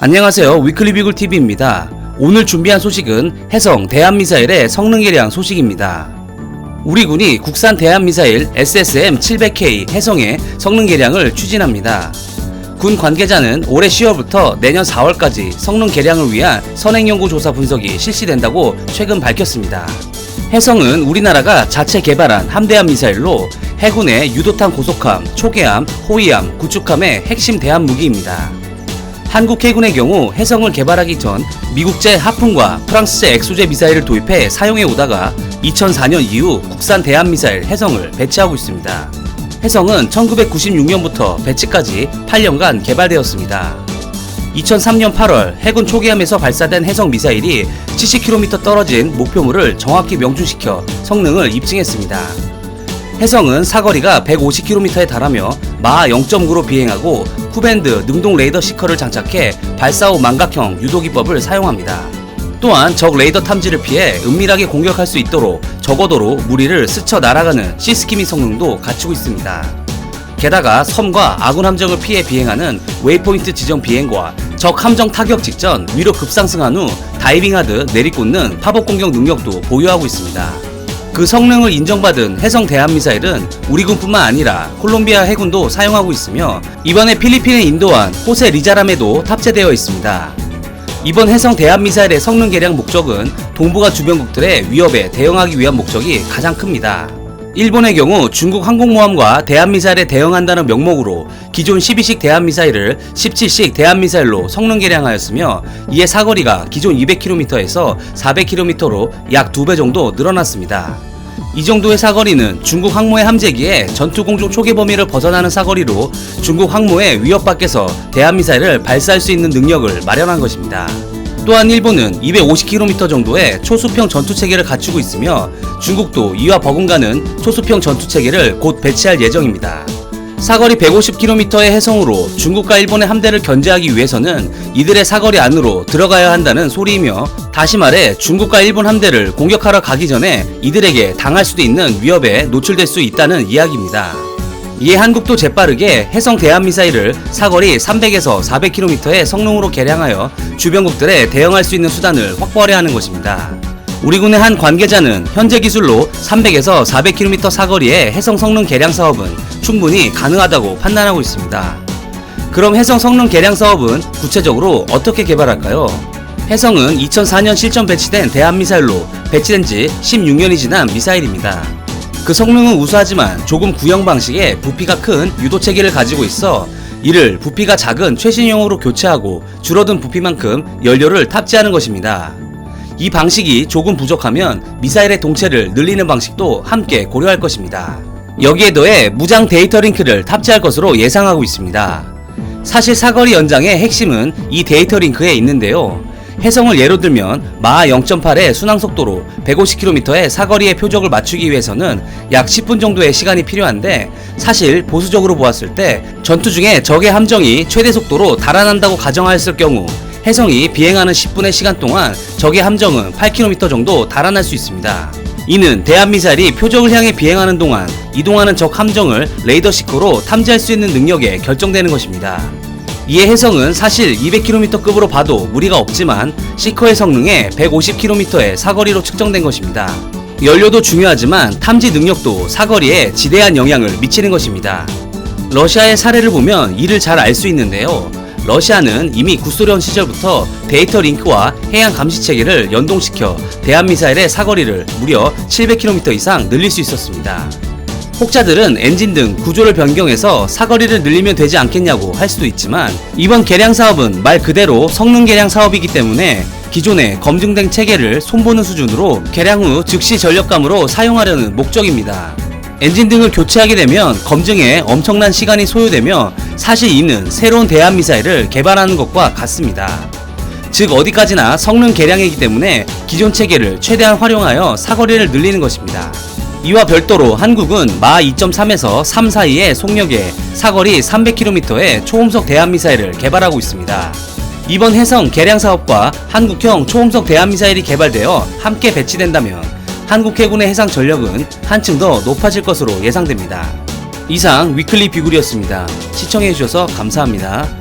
안녕하세요. 위클리 비글 TV입니다. 오늘 준비한 소식은 해성 대한미사일의 성능 개량 소식입니다. 우리 군이 국산 대한미사일 SSM-700K 해성의 성능 개량을 추진합니다. 군 관계자는 올해 10월부터 내년 4월까지 성능 개량을 위한 선행연구조사 분석이 실시된다고 최근 밝혔습니다. 해성은 우리나라가 자체 개발한 함대함 미사일로 해군의 유도탄 고속함, 초계함, 호위함, 구축함의 핵심 대함 무기입니다. 한국 해군의 경우 해성을 개발하기 전 미국제 하푼과 프랑스제 엑소제 미사일을 도입해 사용해 오다가 2004년 이후 국산 대한미사일 해성을 배치하고 있습니다. 해성은 1996년부터 배치까지 8년간 개발되었습니다. 2003년 8월 해군 초계함에서 발사된 해성 미사일이 70km 떨어진 목표물을 정확히 명중시켜 성능을 입증했습니다. 해성은 사거리가 150km에 달하며 마하 0.9로 비행하고 쿠밴드 능동 레이더 시커를 장착해 발사 후 망각형 유도기법을 사용합니다. 또한 적 레이더 탐지를 피해 은밀하게 공격할 수 있도록 저고도로 무리를 스쳐 날아가는 시스키미 성능도 갖추고 있습니다. 게다가 섬과 아군 함정을 피해 비행하는 웨이포인트 지정 비행과 적 함정 타격 직전 위로 급상승한 후 다이빙하듯 내리꽂는 파복 공격 능력도 보유하고 있습니다. 그 성능을 인정받은 해성 대한미사일은 우리 군뿐만 아니라 콜롬비아 해군도 사용하고 있으며 이번에 필리핀에 인도한 호세 리자람에도 탑재되어 있습니다. 이번 해성 대한미사일의 성능 개량 목적은 동북아 주변국들의 위협에 대응하기 위한 목적이 가장 큽니다. 일본의 경우 중국 항공모함과 대한미사일에 대응한다는 명목으로 기존 12식 대한미사일을 17식 대한미사일로 성능 개량하였으며 이에 사거리가 기존 200km에서 400km로 약 2배 정도 늘어났습니다. 이 정도의 사거리는 중국 항모의 함재기에 전투공중 초계 범위를 벗어나는 사거리로 중국 항모의 위협 밖에서 대한미사일을 발사할 수 있는 능력을 마련한 것입니다. 또한 일본은 250km 정도의 초수평 전투체계를 갖추고 있으며 중국도 이와 버금가는 초수평 전투체계를 곧 배치할 예정입니다. 사거리 150km의 해성으로 중국과 일본의 함대를 견제하기 위해서는 이들의 사거리 안으로 들어가야 한다는 소리이며 다시 말해 중국과 일본 함대를 공격하러 가기 전에 이들에게 당할 수도 있는 위협에 노출될 수 있다는 이야기입니다. 이에 한국도 재빠르게 해성 대한미사일을 사거리 300에서 400km의 성능으로 개량하여 주변국들에 대응할 수 있는 수단을 확보하려 하는 것입니다. 우리 군의 한 관계자는 현재 기술로 300에서 400km 사거리의 해성 성능 개량 사업은 충분히 가능하다고 판단하고 있습니다. 그럼 해성 성능 개량 사업은 구체적으로 어떻게 개발할까요? 해성은 2004년 실전 배치된 대한미사일로 배치된 지 16년이 지난 미사일입니다. 그 성능은 우수하지만 조금 구형 방식의 부피가 큰 유도체계를 가지고 있어 이를 부피가 작은 최신형으로 교체하고 줄어든 부피만큼 연료를 탑재하는 것입니다. 이 방식이 조금 부족하면 미사일의 동체를 늘리는 방식도 함께 고려할 것입니다. 여기에 더해 무장 데이터 링크를 탑재할 것으로 예상하고 있습니다. 사실 사거리 연장의 핵심은 이 데이터 링크에 있는데요. 해성을 예로 들면 마하 0.8의 순항속도로 150km의 사거리의 표적을 맞추기 위해서는 약 10분 정도의 시간이 필요한데 사실 보수적으로 보았을 때 전투 중에 적의 함정이 최대 속도로 달아난다고 가정하였을 경우 해성이 비행하는 10분의 시간 동안 적의 함정은 8km 정도 달아날 수 있습니다. 이는 대한미사일이 표적을 향해 비행하는 동안 이동하는 적 함정을 레이더 시커로 탐지할 수 있는 능력에 결정되는 것입니다. 이에 해성은 사실 200km급으로 봐도 무리가 없지만 시커의 성능에 150km의 사거리로 측정된 것입니다. 연료도 중요하지만 탐지 능력도 사거리에 지대한 영향을 미치는 것입니다. 러시아의 사례를 보면 이를 잘 알 수 있는데요. 러시아는 이미 구소련 시절부터 데이터 링크와 해양 감시 체계를 연동시켜 대한미사일의 사거리를 무려 700km 이상 늘릴 수 있었습니다. 혹자들은 엔진 등 구조를 변경해서 사거리를 늘리면 되지 않겠냐고 할 수도 있지만 이번 개량 사업은 말 그대로 성능 개량 사업이기 때문에 기존의 검증된 체계를 손보는 수준으로 개량 후 즉시 전력감으로 사용하려는 목적입니다. 엔진 등을 교체하게 되면 검증에 엄청난 시간이 소요되며 사실 이는 새로운 대한미사일을 개발하는 것과 같습니다. 즉 어디까지나 성능 개량이기 때문에 기존 체계를 최대한 활용하여 사거리를 늘리는 것입니다. 이와 별도로 한국은 마하 2.3에서 3 사이의 속력에 사거리 300km의 초음속 대한미사일을 개발하고 있습니다. 이번 해성 개량 사업과 한국형 초음속 대한미사일이 개발되어 함께 배치된다면 한국 해군의 해상 전력은 한층 더 높아질 것으로 예상됩니다. 이상 위클리 비굴이었습니다. 시청해주셔서 감사합니다.